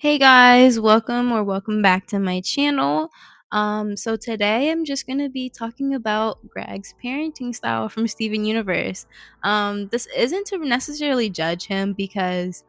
Hey guys, welcome back to my channel. So today I'm just gonna be talking about Greg's parenting style from Steven Universe. This isn't to necessarily judge him because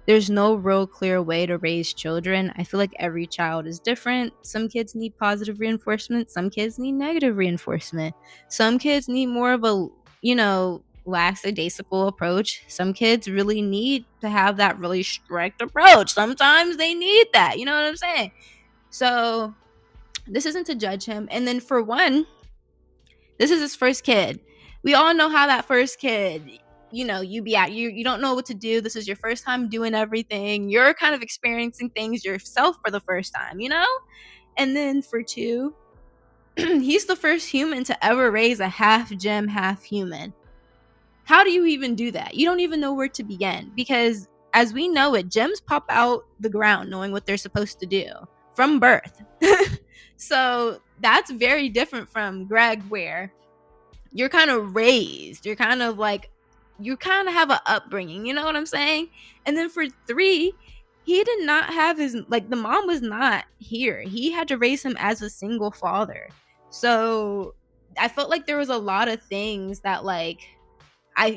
there's no real clear way to raise children. I feel like every child is different. Some kids need positive reinforcement, some kids need negative reinforcement. Some kids need more of a, lackadaisical approach. Some kids really need to have that really strict approach. Sometimes they need that. You know what I'm saying? So, this isn't to judge him. And then for one, this is his first kid. We all know how that first kid, you don't know what to do. This is your first time doing everything. You're kind of experiencing things yourself for the first time. And then for two, he's the first human to ever raise a half gem, half human. How do you even do that? You don't even know where to begin because as we know it, gems pop out the ground knowing what they're supposed to do from birth. So that's very different from Greg, where you're kind of raised. You're kind of like, you kind of have an upbringing. You know what I'm saying? And then for three, he did not have the mom was not here. He had to raise him as a single father. So I felt like there was a lot of things that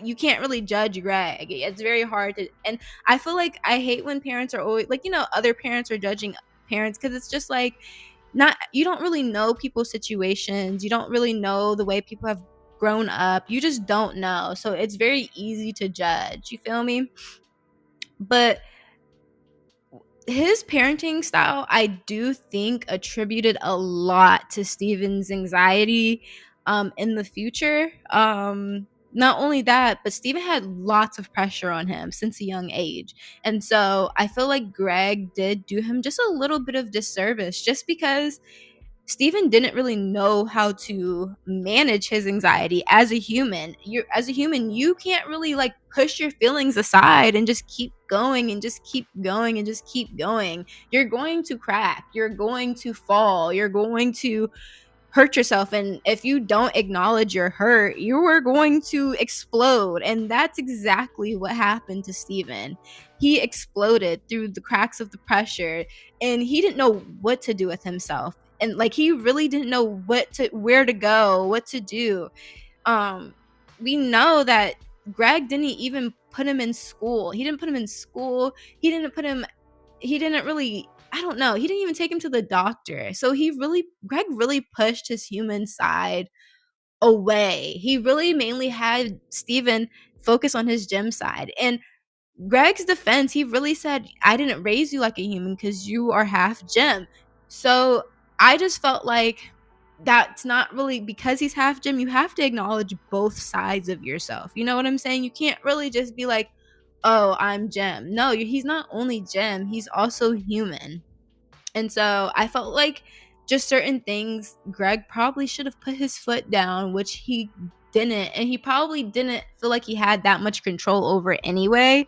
you can't really judge Greg. It's very hard to, and I feel like I hate when parents are always other parents are judging parents because it's just like, not, you don't really know people's situations. You don't really know the way people have grown up. You just don't know. So it's very easy to judge. You feel me? But his parenting style, I do think, attributed a lot to Steven's anxiety in the future. Not only that, but Steven had lots of pressure on him since a young age. And so I feel like Greg did do him just a little bit of disservice just because Steven didn't really know how to manage his anxiety as a human. You can't really push your feelings aside and just keep going and just keep going and just keep going. You're going to crack, you're going to fall, you're going to hurt yourself, and if you don't acknowledge your hurt, you are going to explode. And that's exactly what happened to Steven. He exploded through the cracks of the pressure, and he didn't know what to do with himself, and he really didn't know where to go, what to do. We know that Greg didn't even put him in school. He didn't put him in school. He didn't really, I don't know, he didn't even take him to the doctor. So Greg really pushed his human side away. He really mainly had Steven focus on his gym side. And Greg's defense, he really said, I didn't raise you like a human because you are half gym. So I just felt like that's not really, because he's half gym, you have to acknowledge both sides of yourself. You know what I'm saying? You can't really just be like, oh, I'm gym. No, he's not only gym, he's also human. And so I felt like just certain things, Greg probably should have put his foot down, which he didn't. And he probably didn't feel like he had that much control over it anyway.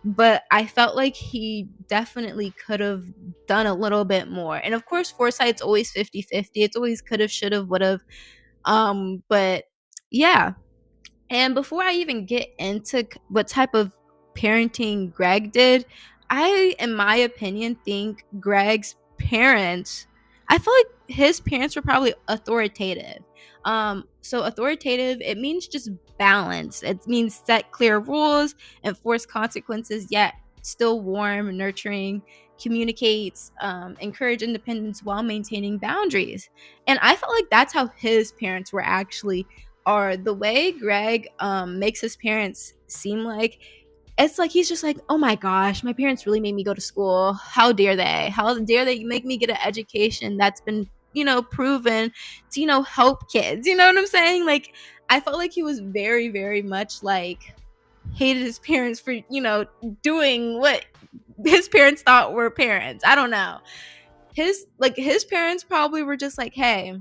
But I felt like he definitely could have done a little bit more. And of course, foresight's always 50-50. It's always could have, should have, would have. But yeah. And before I even get into what type of parenting Greg did, I, in my opinion, think Greg's parents, I feel like his parents were probably authoritative. So authoritative, it means just balance. It means set clear rules, enforce consequences, yet still warm, nurturing, communicates, encourage independence while maintaining boundaries. And I felt like that's how his parents were actually, are the way Greg makes his parents seem like, it's like he's just like, oh my gosh, my parents really made me go to school. How dare they? How dare they make me get an education that's been, proven to, help kids. You know what I'm saying? Like, I felt like he was very, very much like hated his parents for, doing what his parents thought were parents. I don't know. His parents probably were just like, hey,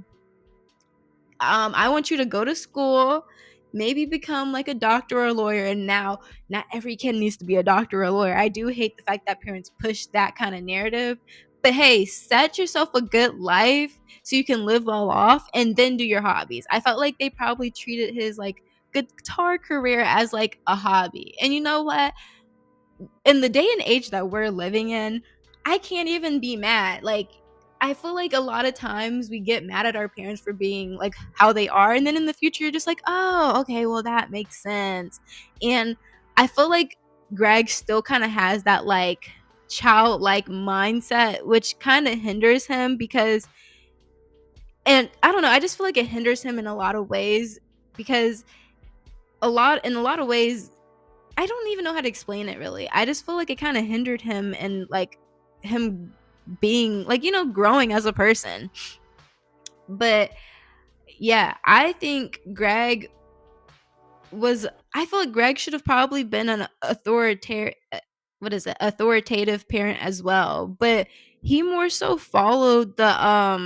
I want you to go to school, maybe become like a doctor or a lawyer. And now, not every kid needs to be a doctor or a lawyer. I do hate the fact that parents push that kind of narrative. But hey, set yourself a good life so you can live well off and then do your hobbies. I felt like they probably treated his guitar career as like a hobby. And you know what? In the day and age that we're living in, I can't even be mad. Like, I feel like a lot of times we get mad at our parents for being like how they are, and then in the future you're just like, oh, okay, well that makes sense. And I feel like Greg still kind of has that like childlike mindset, which kind of hinders him because, and I don't know, I just feel like it hinders him in a lot of ways because in a lot of ways I don't even know how to explain it really. I just feel like it kind of hindered him and like him being like, growing as a person. But yeah, I feel like Greg should have probably been an authoritative parent as well. But he more so followed I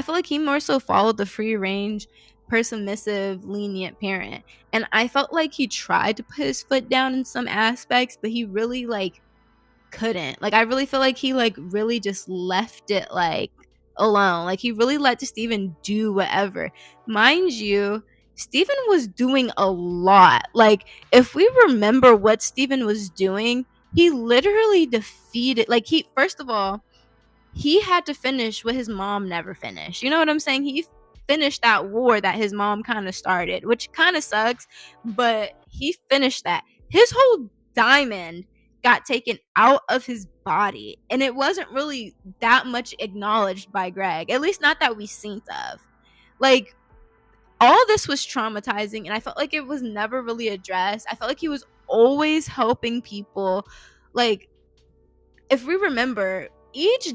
feel like he more so followed the free range, permissive, lenient parent. And I felt like he tried to put his foot down in some aspects, but he really like couldn't. Like I really feel like he like really just left it like alone. Like he really let Steven do whatever. Mind you, Steven was doing a lot. Like if we remember what Steven was doing, he literally defeated like he first of all, he had to finish what his mom never finished. You know what I'm saying? He finished that war that his mom kind of started, which kind of sucks, but he finished that. His whole diamond got taken out of his body, and it wasn't really that much acknowledged by Greg, at least not that we seen of. Like, all this was traumatizing, and I felt like it was never really addressed. I felt like he was always helping people. Like, if we remember, each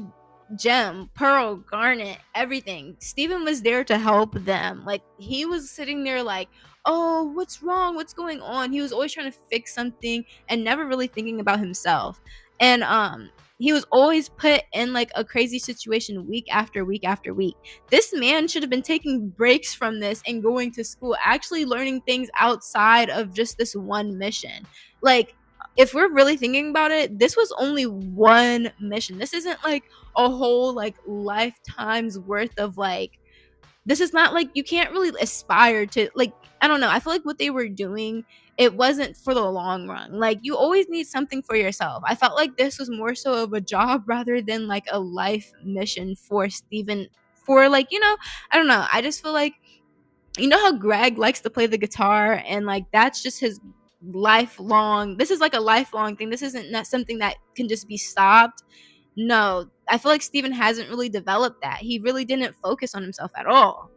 gem, pearl, garnet, everything, Steven was there to help them. Like he was sitting there like, oh, what's wrong, what's going on? He was always trying to fix something and never really thinking about himself. And he was always put in like a crazy situation week after week after week. This man should have been taking breaks from this and going to school, actually learning things outside of just this one mission. Like, if we're really thinking about it, this was only one mission. This isn't like a whole like lifetime's worth of like, this is not like, you can't really aspire to like, I don't know, I feel like what they were doing, it wasn't for the long run. Like you always need something for yourself. I felt like this was more so of a job rather than like a life mission for Steven, for like, I don't know, I just feel like, how Greg likes to play the guitar and like that's just his lifelong, this is like a lifelong thing. This isn't not something that can just be stopped. No, I feel like Steven hasn't really developed that. He really didn't focus on himself at all.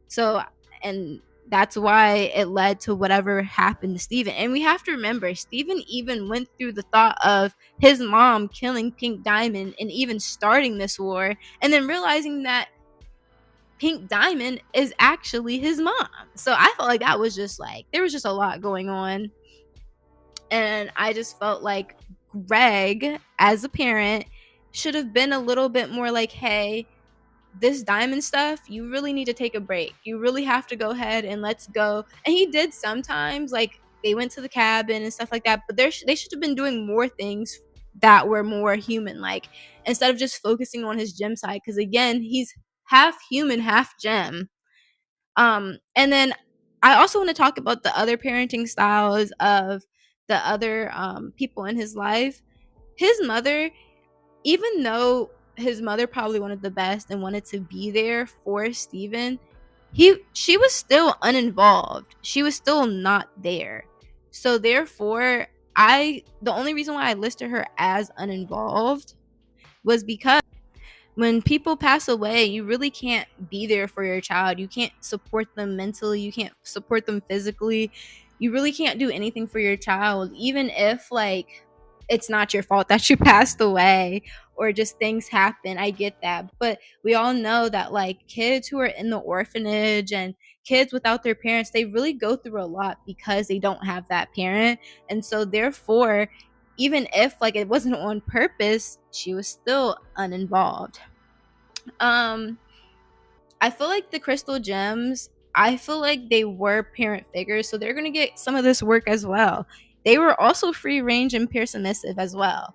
So, and that's why it led to whatever happened to Steven. And we have to remember, Steven even went through the thought of his mom killing Pink Diamond and even starting this war, and then realizing that Pink Diamond is actually his mom. So I felt like that was just like, there was just a lot going on. And I just felt like Greg, as a parent, should have been a little bit more like, hey, this diamond stuff, you really need to take a break. You really have to go ahead and let's go. And he did sometimes, like they went to the cabin and stuff like that, but they should have been doing more things that were more human like, instead of just focusing on his gem side, because again, he's half human, half gem. And then I also want to talk about the other parenting styles of the other people in his life. His mother, even though his mother probably wanted the best and wanted to be there for Steven, she was still uninvolved. She was still not there. So therefore, the only reason why I listed her as uninvolved was because when people pass away, you really can't be there for your child. You can't support them mentally. You can't support them physically. You really can't do anything for your child, even if like it's not your fault that you passed away or just things happen. I get that. But we all know that like kids who are in the orphanage and kids without their parents, they really go through a lot because they don't have that parent. And so therefore, even if like it wasn't on purpose, she was still uninvolved. I feel like the crystal gems, I feel like they were parent figures, so they're gonna get some of this work as well. They were also free range and peer submissive as well.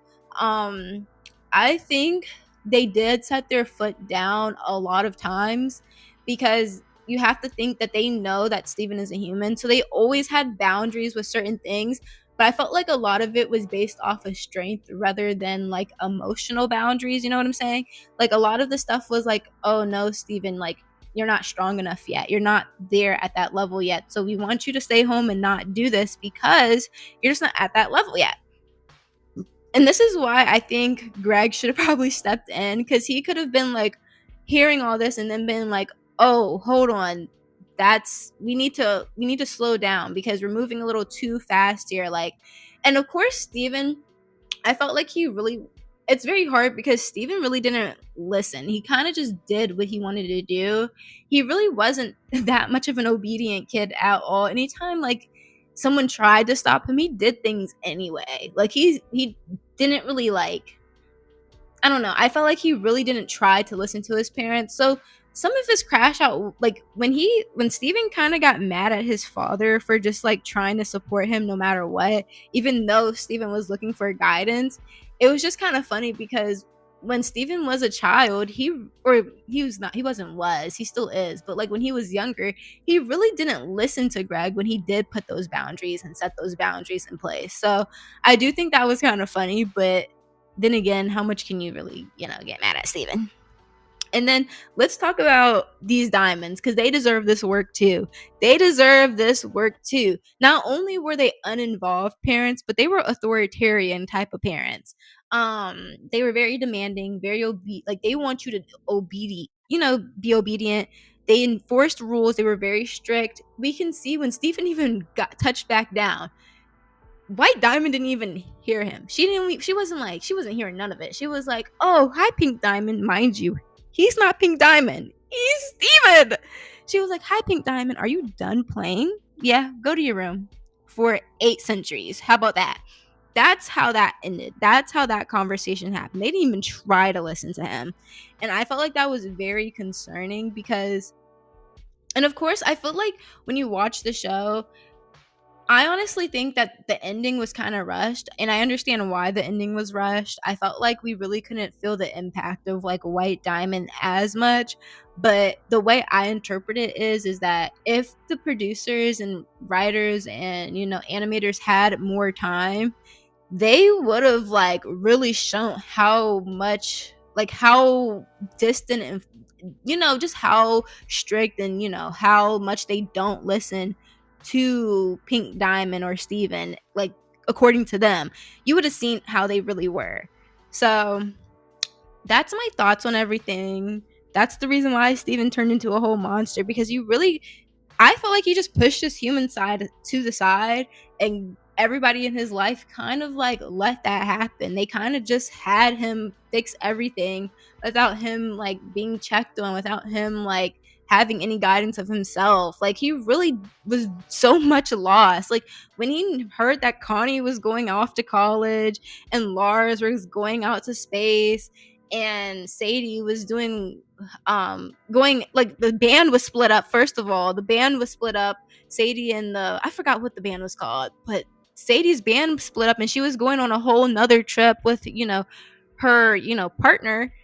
I think they did set their foot down a lot of times because you have to think that they know that Steven is a human, so they always had boundaries with certain things. but I felt like a lot of it was based off of strength rather than like emotional boundaries, you know what I'm saying? Like a lot of the stuff was like, "Oh no, Steven, like you're not strong enough yet. You're not there at that level yet. So we want you to stay home and not do this because you're just not at that level yet." And this is why I think Greg should have probably stepped in, because he could have been like hearing all this and then been like, "Oh, hold on. That's we need to slow down because we're moving a little too fast here." Like, and of course, Steven, I felt like he really, it's very hard because Steven really didn't listen. He kind of just did what he wanted to do. He really wasn't that much of an obedient kid at all. Anytime like someone tried to stop him, he did things anyway. Like he didn't really like, I don't know. I felt like he really didn't try to listen to his parents. So some of his crash out, like when Steven kind of got mad at his father for just like trying to support him no matter what, even though Steven was looking for guidance, it was just kind of funny because when Steven was a child, he still is, but like when he was younger, he really didn't listen to Greg when he did put those boundaries and set those boundaries in place. So I do think that was kind of funny, but then again, how much can you really, get mad at Steven? And then let's talk about these diamonds because they deserve this work too. They deserve this work too. Not only were they uninvolved parents, but they were authoritarian type of parents. They were very demanding, very like they want you to be obedient. They enforced rules. They were very strict. We can see when Stephen even got touched back down, White Diamond didn't even hear him. She wasn't hearing none of it. She was like, "Oh, hi, Pink Diamond. Mind you, he's not Pink Diamond. He's Steven." She was like, "Hi, Pink Diamond. Are you done playing? Yeah, go to your room for 8 centuries. How about that?" That's how that ended. That's how that conversation happened. They didn't even try to listen to him. And I felt like that was very concerning because, and of course, I felt like when you watch the show, I honestly think that the ending was kind of rushed, and I understand why the ending was rushed. I felt like we really couldn't feel the impact of like White Diamond as much, but the way I interpret it is that if the producers and writers and animators had more time, they would have like really shown how much, like how distant and just how strict and how much they don't listen to Pink Diamond or Steven, like according to them. You would have seen how they really were. So that's my thoughts on everything. That's the reason why Steven turned into a whole monster, because I felt like he just pushed his human side to the side, and everybody in his life kind of like let that happen. They kind of just had him fix everything without him like being checked on, without him like having any guidance of himself. Like he really was so much lost. Like when he heard that Connie was going off to college and Lars was going out to space and Sadie was doing going, like the band was split up. First of all, the band was split up. Sadie and I forgot what the band was called, but Sadie's band split up and she was going on a whole nother trip with her partner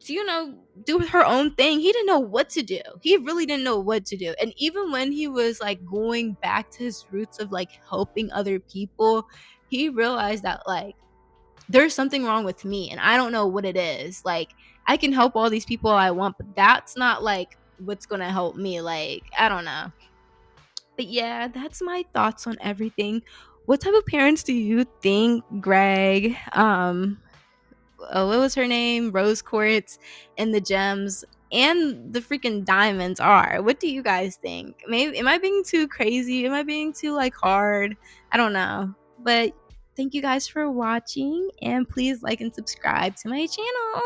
to do her own thing. He didn't know what to do. He really didn't know what to do. And even when he was like going back to his roots of like helping other people, he realized that like there's something wrong with me and I don't know what it is. Like I can help all these people I want, but that's not like what's gonna help me. Like I don't know. But yeah, that's my thoughts on everything. What type of parents do you think Greg, what was her name, Rose Quartz, and the Gems and the freaking Diamonds are? What do you guys think? Maybe am I being too crazy? Am I being too like hard? I don't know. But thank you guys for watching, and please like and subscribe to my channel.